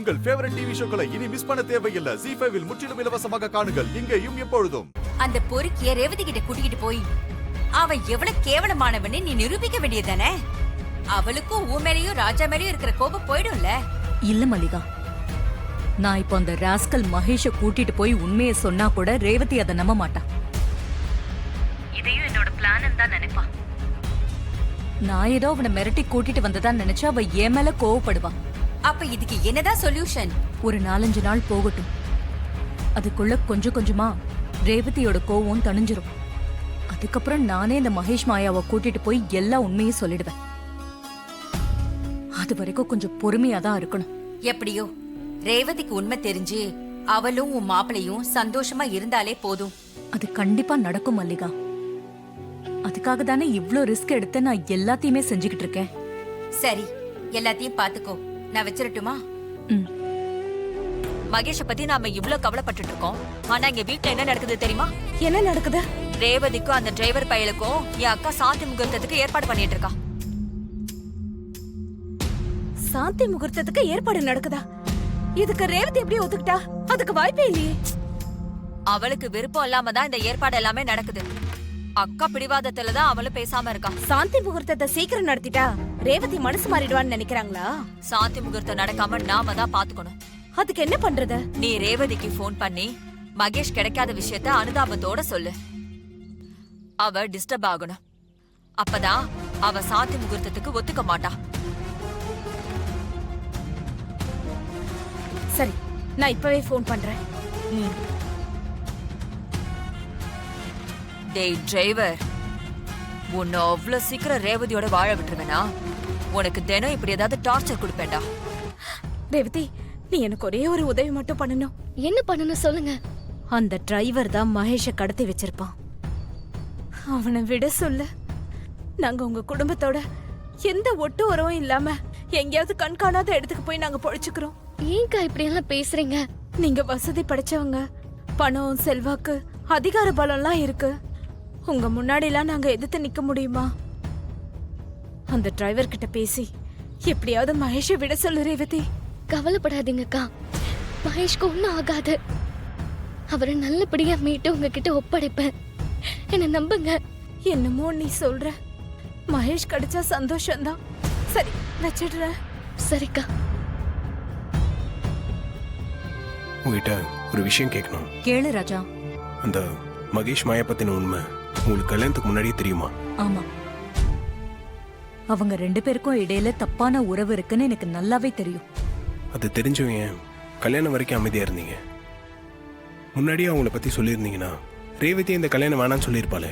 உங்கள் favourite TV ஷோக்களை இனி miss பண்ண தேவையில்லை. ZEE5 இல் முற்றிலும் இலவசமாக காணுங்கள். இங்கேயும் எப்பொழுதும். அந்த பொறுக்கிய ரேவதி கிட்ட கூட்டிக்கிட்டு போய் அவ எவ்வளவு கேவலமானவன்னு நீ நிரூபிக்க வேண்டியதானே? அவளுக்கும் ஊ மேலையும் ராஜா மேலையும் இருக்கிற கோபம் போயிடும்ல. இல்ல மல்லிகா, நான் இப்போ அந்த ராஸ்கல் மகேஷ கூட்டிட்டு போய் உண்மையை சொன்னா கூட ரேவதி அதை நம்ப மாட்டா. இதையும் என்னோட பிளான் தான் நினைப்பா. நான் ஏதோ அவனை மிரட்டி கூட்டிட்டு வந்ததா நினைச்சா அவ என் மேல கோவப்படுவா. அப்ப இதுக்கு என்னதான் சொல்யூஷன்? ஒரு 4-5 நாள் போகட்டும். அதுக்குள்ள கொஞ்சம் கொஞ்சமா ரேவதியோட கோவம் தணிஞ்சிரும். அதுக்கப்புறம் நானே இந்த மகேஷ் மாயாவை கூட்டிட்டு போய் எல்லா உண்மையும் சொல்லிடுவேன். அது வரைக்கும் கொஞ்சம் பொறுமையா தான் இருக்கணும். எப்படியோ ரேவதிக்கு உண்மை தெரிஞ்சு அவளும் உன் மாப்பிளையும் சந்தோஷமா இருந்தாலே போதும். அது கண்டிப்பா நடக்கும் மல்லிகா. அதுக்காக தானே இவ்ளோ ரிஸ்க் எடுத்து நான் எல்லாத்தையுமே செஞ்சுக்கிட்டு இருக்கேன். சரி, எல்லாத்தையும் பாத்துக்கோ. நான் வச்சிரட்டுமா? மகேஷ பத்தி நாம இவ்ளோ கவலைப்பட்டு இருக்கோம். ஆனா இங்க வீட்ல என்ன நடக்குது தெரியுமா? என்ன நடக்குது? ரேவதிக்கும் அந்த டிரைவர் பயலுக்கும் என் அக்கா சாந்தி முகூர்த்தத்துக்கு ஏற்பாடு பண்ணிட்டு இருக்கா. சாந்தி முகூர்த்தத்துக்கு ஏற்பாடு நடக்குதா? இதுக்கு ரேவதி எப்படி ஒத்துக்கிட்டா? அதுக்கு வாய்ப்பே இல்லையே. அவளுக்கு விருப்பம் இல்லாம தான் இந்த ஏற்பாடு எல்லாமே நடக்குது. அக்கா பிடிவாதத்துல தான் அவளும் பேசாம இருக்கா. சாந்தி முகூர்த்தத்தை சீக்கிரம் நடத்திட்டா ரேவதி மனசு மாறிடுவான்னு நினைக்கிறாங்களா? சாந்தி முகூர்த்தம் நடக்காம நாம தான் பாத்துக்கணும். அதுக்கு என்ன பண்றது? நீ ரேவதிக்கு போன் பண்ணி மகேஷ் கிடைக்காத விஷயத்த அனுதாபத்தோட சொல்லு. அவ டிஸ்டர்ப் ஆகணும். அப்பதான் அவ சாந்தி முகூர்த்தத்துக்கு ஒத்துக்க மாட்டா. சரி, நான் இப்பவே போன் பண்றேன். டேய் டிரைவர், உன்னை அவ்வளவு சீக்கிரம் ரேவதியோட வாழ விட்டுருவேனா? உனக்கு தினம் இப்படி ஏதாவது டார்ச்சர் கொடுப்பேன்டா. ரேவதி, நீ எனக்கு ஒரே ஒரு உதவி மட்டும் பண்ணணும். என்ன பண்ணணும் சொல்லுங்க. அந்த டிரைவர் தான் மகேஷ கடத்தி வச்சிருப்பான். அவனை விட சொல்லு. நாங்க உங்க குடும்பத்தோட எந்த ஒட்டு உறவும் இல்லாம எங்கேயாவது கண்காணாத இடத்துக்கு போய் நாங்க பொழைச்சுக்கிறோம். ஏன்க்கா இப்படி எல்லாம் பேசுறீங்க? நீங்க வசதி படைச்சவங்க. பணம், செல்வாக்கு, அதிகார பலம்லாம் இருக்கு. உங்க முன்னாடிலாம் நாங்க எதிர்த்து நிக்க முடியுமா? அந்த டிரைவர் கிட்ட பேசி எப்படியாவது மகேஷ விட சொல்லு ரேவதி. கவலைப்படாதீங்கக்கா, மகேஷ்க்கு ஒன்னும் ஆகாது. அவரை நல்லபடியா மீட்டு உங்ககிட்ட ஒப்படைப்பேன். என்ன நம்புங்க. என்னமோ நீ சொல்ற. மகேஷ் கிடைச்சா சந்தோஷம்தான். சரி, வச்சிடுறேன். சரிக்கா. உங்ககிட்ட ஒரு விஷயம் கேட்கணும். கேளு ராஜா. அந்த மகேஷ் மாயா பத்தின உண்மை உங்களுக்கு கல்யாணத்துக்கு முன்னாடியே தெரியுமா? ஆமா, அவங்க 2 பேருக்கும் இடையில தப்பான உறவு இருக்குன்னு எனக்கு நல்லாவே தெரியும். அது தெரிஞ்சவங்க கல்யாணம் வரைக்கும் அமைதியா இருந்தீங்க. முன்னாடியே அவங்கள பத்தி சொல்லியிருந்தீங்கன்னா ரேவதி இந்த கல்யாணம் வேணான்னு சொல்லியிருப்பாளே.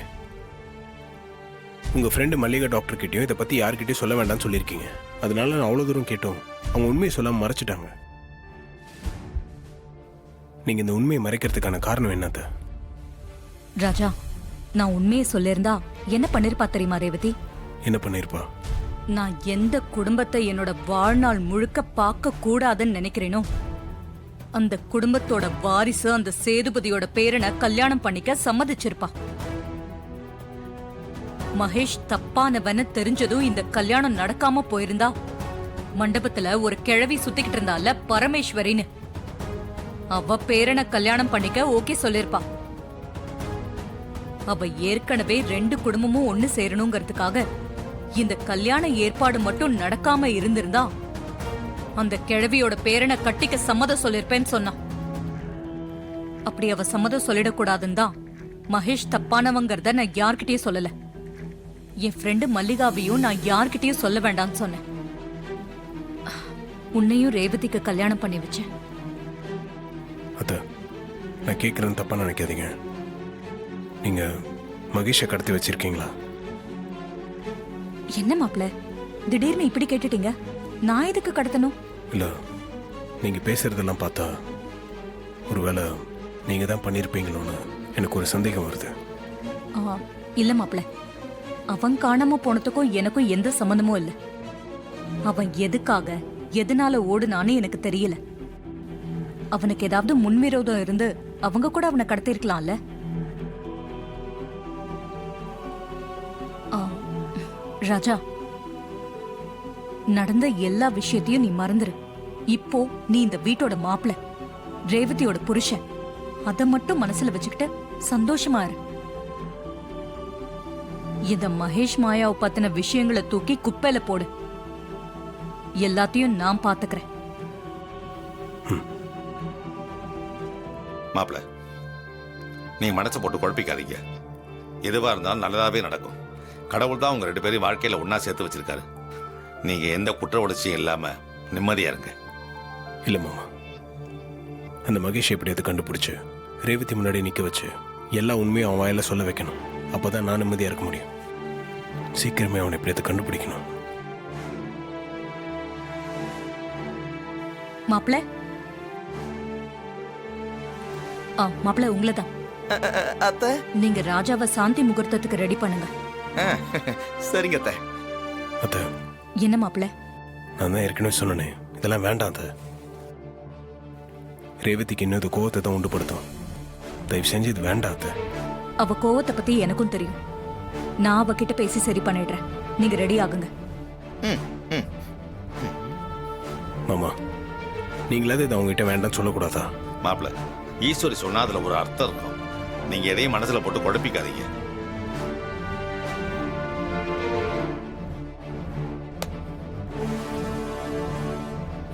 உங்க ஃப்ரெண்டு மல்லிகா டாக்டர் கிட்டயும் இதை பத்தி யார்கிட்டயும் சொல்ல வேண்டாம்னு சொல்லியிருக்கீங்க. அதனால நான் அவ்வளவு தூரம் கேட்டோம், அவங்க உண்மையை சொல்லாம மறைச்சிட்டாங்க. நீங்க இந்த உண்மையை மறைக்கிறதுக்கான காரணம் என்னத்த? ராஜா, நான் உண்மையை சொல்லிருந்தா என்ன பண்ணிருப்பா தெரியுமா ரேவதி? என்ன பண்ணிருப்பா? நான் எந்த குடும்பத்தை என்னோட வாழ்நாள் முழுக்க பார்க்க கூடாதுன்னு நினைக்கிறேனோ அந்த குடும்பத்தோட வாரிசு அந்த சேதுபதியோட பேரனை கல்யாணம் பண்ணிக்க சம்மதிச்சிருப்பா. மகேஷ் தப்பானவன்னு தெரிஞ்சதும் இந்த கல்யாணம் நடக்காம போயிருந்தா மண்டபத்துல ஒரு கிழவி சுத்திக்கிட்டு இருந்தால பரமேஸ்வரின்னு, அவ பேரனை கல்யாணம் பண்ணிக்க ஓகே சொல்லிருப்பா. அவ ஏற்கனவே 2 குடும்பமும் ஒண்ணு சேரணுங்கிறதுக்காக இந்த கல்யாண ஏற்பாடு மட்டும் நடக்காம இருந்திருந்தா அந்த கிழவியோட பேரனை கட்டிக்க சம்மதம் சொல்லிருப்பேன்னு சொன்னா. அப்படி அவ சம்மதம் சொல்லிடக்கூடாதுன்னு தான் மகேஷ் தப்பானவங்கிறத நான் யார்கிட்டயும் சொல்லல. என் ஃப்ரெண்டு மல்லிகாவையும் நான் யார்கிட்டயும் சொல்ல வேண்டாம்னு சொன்னேன். உன்னையும் ரேவதிக்கு கல்யாணம் பண்ணி வச்சேன். அத்த, நான் கேட்கறேன்னு தப்பா நினைக்காதீங்க. நீங்க மகேஷை கடத்தி வச்சிருக்கீங்களா? என்ன மாப்ள, திடீர்னு இப்படி கேட்டுட்டீங்க? நான் எதுக்கு கடத்தணும்? இல்ல, நீங்க பேசுறதெல்லாம் பார்த்தா ஒருவேளை நீங்க தான் பண்ணிருப்பீங்களோன்னு எனக்கு ஒரு சந்தேகம் வருது. இல்ல மாப்ள, அவன் காணாம போனதுக்கும் எனக்கும் எந்த சம்பந்தமும் இல்ல. அவன் எதுக்காக எதனால ஓடுனான்னு எனக்கு தெரியல. அவனுக்கு ஏதாவது முன்விரோதம் இருந்து அவங்க கூட அவனை கடத்திருக்கலாம்ல. ராஜா, நடந்த எல்லா விஷயத்தையும் நீ மறந்துரு. இப்போ நீ இந்த வீட்டோட மாப்பிள, ரேவதியோட புருஷன். அத மட்டும் மனசுல வச்சுக்கிட்டு சந்தோஷமா இரு. இந்த மகேஷ் மாயாவை பத்தின விஷயங்களை தூக்கி குப்பையில போடு. எல்லாத்தையும் நான் பாத்துக்கிறேன். மாப்பிள, நீ மனசை போட்டு குழப்பிக்காதீங்க. எதுவா இருந்தாலும் நல்லதாவே நடக்கும். கடவுள் தான் உங்க 2 பேரையும் வாழ்க்கையில ஒன்னா சேர்த்து வச்சிருக்காரு. நீங்க எந்த குற்ற உணர்ச்சியும் இல்லாம நிம்மதியா இருங்க. இல்ல மாமா, அந்த மகேஷ் எப்படியாவது கண்டுபிடிச்சு ரேவதி முன்னாடி நிக்க வச்சு எல்லா உண்மையும் அவன் வாயில சொல்ல வைக்கணும். அப்பதான் நான் நிம்மதியா இருக்க முடியும். சீக்கிரமே அவனை எப்படியாவது கண்டுபிடிக்கணும். மாப்பிள, மாப்பிள உங்களதான். அத்தை. நீங்க ராஜாவை சாந்தி முகூர்த்தத்துக்கு ரெடி பண்ணுங்க. சரிங்க அத்தை. அத்தை, என்ன மாப்பிள? நான் தான் ஏற்கனவே சொன்னேனே, இதெல்லாம் வேண்டாம் அத்தை. ரேவதிக்கு இன்னும் இது கோவத்தை தான் உண்டுபடுத்தும். தயவு செஞ்சு இது வேண்டாம் அத்தை. அவ கோவத்தை பத்தி எனக்கும் தெரியும். நான் அவகிட்ட பேசி சரி பண்ணிடுறேன். நீங்க ரெடி ஆகுங்க. மாமா, நீங்களாவது இதை அவங்ககிட்ட வேண்டாம் சொல்லக்கூடாதா? மாப்பிள, ஈஸ்வரி சொன்னா அதுல ஒரு அர்த்தம் இருக்கும். நீங்க எதையும் மனசுல போட்டு குழப்பிக்காதீங்க.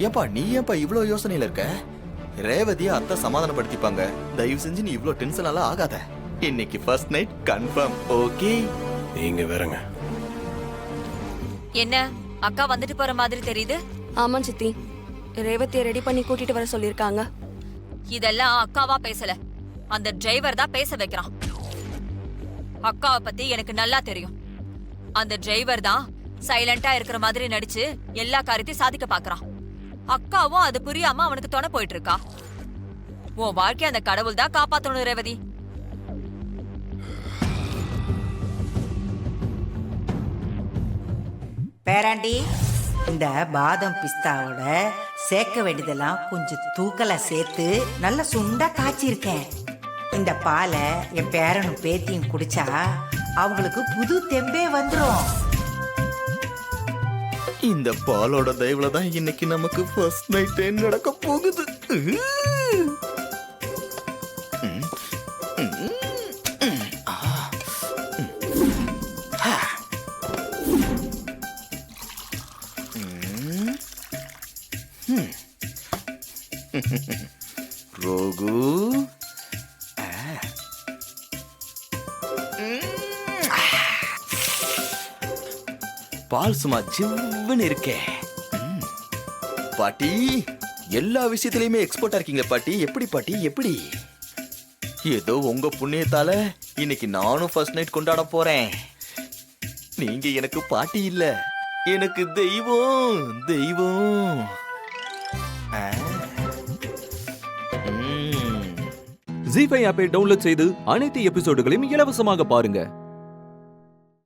ஏன்பா நீ ஏன்பா இவ்ளோ யோசனையில இருக்க? ரேவதியை அத்தை சமாதானப்படுத்திப்பாங்க. தயவு செஞ்சு நீ இவ்ளோ டென்ஷனால ஆகாத. இன்னைக்கு ஃபர்ஸ்ட் நைட் கன்ஃபார்ம். ஓகே? நீங்க வேறங்க. என்ன அக்கா வந்துட்டு போற மாதிரி தெரியுது? ஆமா சித்தி, ரேவதியை ரெடி பண்ணி கூட்டிட்டு வர சொல்லிருக்காங்க. இதெல்லாம் அக்காவா பேசல, அந்த டிரைவர் தான் பேச வைக்கிறான். அக்காவை பத்தி எனக்கு நல்லா தெரியும். அந்த டிரைவர் தான் சைலண்டா இருக்கிற மாதிரி நடிச்சு எல்லா காரியத்தையும் சாதிக்க பாக்குறான். அக்காவும் அது புரியாம அவனுக்கு துணை போயிட்டு இருக்கா. உன் வாழ்க்கை அந்த கடவுள் தான் காப்பாத்தணும் ரேவதி. பேராண்டி, இந்த பாதம் பிஸ்தாவோட சேர்க்க வேண்டியதெல்லாம் கொஞ்சம் தூக்கலா சேர்த்து நல்லா சுண்டா காய்ச்சிருக்கேன். இந்த பாலை என் பேரனும் பேத்தியும் குடிச்சா அவங்களுக்கு புது தெம்பே வந்துடும். இந்த பாலோட தயவுல தான் இன்னைக்கு நமக்கு ஃபர்ஸ்ட் நைட் நடக்க போகுது. ரோகு, பால் சும்மா ஜிவ்வுன்னு இருக்கே. பாட்டி, எல்லா விஷயத்திலயுமே எக்ஸ்பர்ட்டா இருக்கீங்க பாட்டி. எப்படி பாட்டி, எப்படி? ஏதோ உங்க புண்ணியத்தால இன்னைக்கு நானும் ஃபர்ஸ்ட் நைட் கொண்டாட போறேன். நீங்க எனக்கு பாட்டி இல்ல, எனக்கு தெய்வம், தெய்வம். ஜீ5 ஆப்பை டவுன்லோட் செய்து அனைத்து எபிசோடுகளையும் இலவசமாக பாருங்க.